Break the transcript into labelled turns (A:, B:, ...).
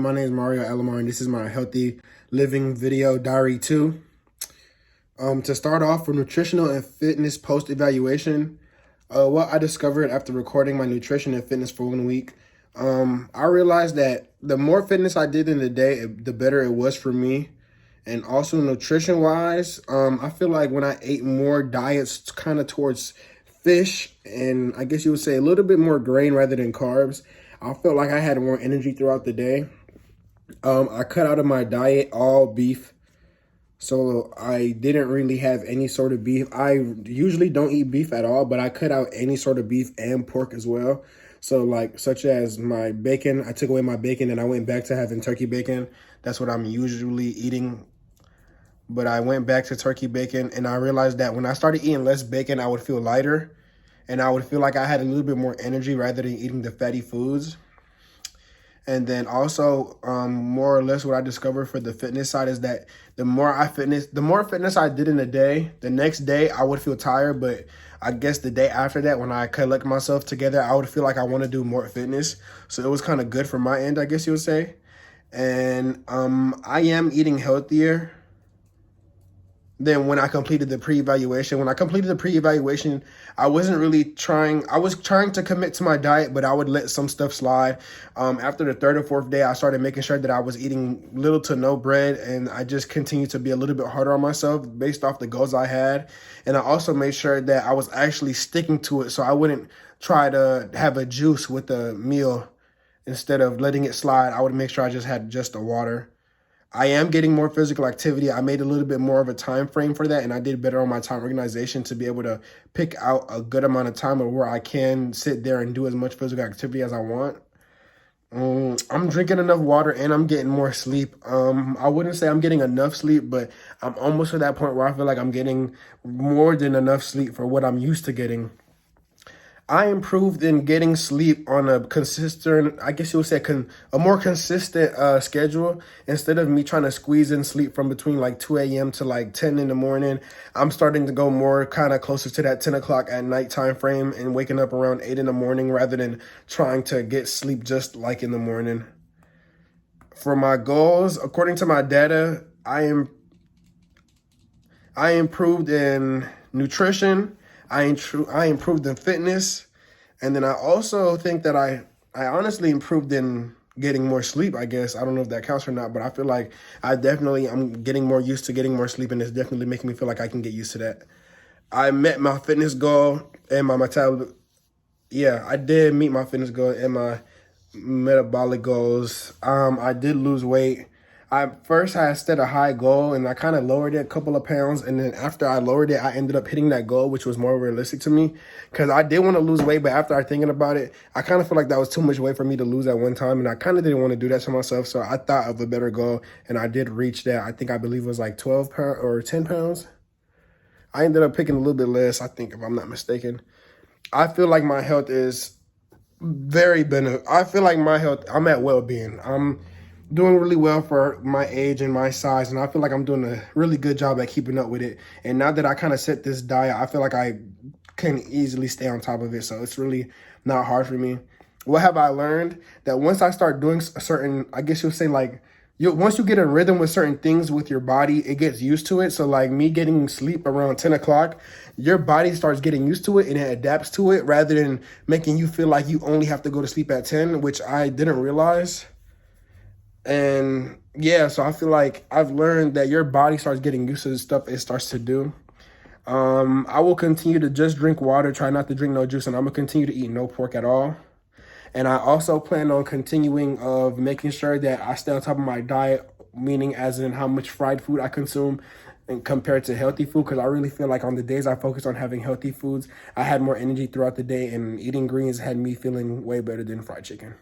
A: My name is Mario Alamar, and this is my healthy living video diary 2. To start off, for nutritional and fitness post-evaluation, what I discovered after recording my nutrition and fitness for 1 week, I realized that the more fitness I did in the day, the better it was for me. And also nutrition-wise, I feel like when I ate more diets kind of towards fish, and I guess you would say a little bit more grain rather than carbs, I felt like I had more energy throughout the day. I cut out of my diet all beef, so I didn't really have any sort of beef. I usually don't eat beef at all, but I cut out any sort of beef and pork as well. So like, such as my bacon, I took away my bacon and I went back to having turkey bacon. That's what I'm usually eating. But I went back to turkey bacon, and I realized that when I started eating less bacon, I would feel lighter and I would feel like I had a little bit more energy rather than eating the fatty foods. And then also, more or less what I discovered for the fitness side is that the more fitness I did in a day, the next day I would feel tired. But I guess the day after that, when I collect myself together, I would feel like I want to do more fitness. So it was kind of good for my end, I guess you would say. And I am eating healthier than when I completed the pre-evaluation. When I completed the pre-evaluation, I wasn't really trying. I was trying to commit to my diet, but I would let some stuff slide. After the third or fourth day, I started making sure that I was eating little to no bread, and I just continued to be a little bit harder on myself based off the goals I had. And I also made sure that I was actually sticking to it, so I wouldn't try to have a juice with the meal. Instead of letting it slide, I would make sure I just had just the water. I am getting more physical activity. I made a little bit more of a time frame for that, and I did better on my time organization to be able to pick out a good amount of time where I can sit there and do as much physical activity as I want. I'm drinking enough water and I'm getting more sleep. I wouldn't say I'm getting enough sleep, but I'm almost to that point where I feel like I'm getting more than enough sleep for what I'm used to getting. I improved in getting sleep on a consistent, I guess you would say, a more consistent schedule. Instead of me trying to squeeze in sleep from between like 2 a.m. to like 10 in the morning, I'm starting to go more kind of closer to that 10 o'clock at night time frame and waking up around 8 in the morning rather than trying to get sleep just like in the morning. For my goals, according to my data, I improved in nutrition. I improved in fitness. And then I also think that I honestly improved in getting more sleep, I guess. I don't know if that counts or not, but I feel like I'm getting more used to getting more sleep, and it's definitely making me feel like I can get used to that. I met my fitness goal and my metabolic. Yeah, I did meet my fitness goal and my metabolic goals. I did lose weight. I first had set a high goal and I kind of lowered it a couple of pounds. And then after I lowered it, I ended up hitting that goal, which was more realistic to me because I did want to lose weight. But after I thinking about it, I kind of feel like that was too much weight for me to lose at one time. And I kind of didn't want to do that to myself. So I thought of a better goal and I did reach that. I believe it was like 12 pounds or 10 pounds. I ended up picking a little bit less, I think, if I'm not mistaken. I feel like my health is very beneficial. I feel like my health, I'm at well-being. I'm doing really well for my age and my size, and I feel like I'm doing a really good job at keeping up with it. And now that I kind of set this diet, I feel like I can easily stay on top of it, so it's really not hard for me. What have I learned? That once I start doing a certain, I guess you'll say like, once you get a rhythm with certain things with your body, it gets used to it. So like me getting sleep around 10 o'clock, your body starts getting used to it and it adapts to it rather than making you feel like you only have to go to sleep at 10, which I didn't realize. And yeah, so I feel like I've learned that your body starts getting used to the stuff it starts to do. I will continue to just drink water, try not to drink no juice, and I'm going to continue to eat no pork at all. And I also plan on continuing of making sure that I stay on top of my diet, meaning as in how much fried food I consume and compared to healthy food, because I really feel like on the days I focused on having healthy foods, I had more energy throughout the day, and eating greens had me feeling way better than fried chicken.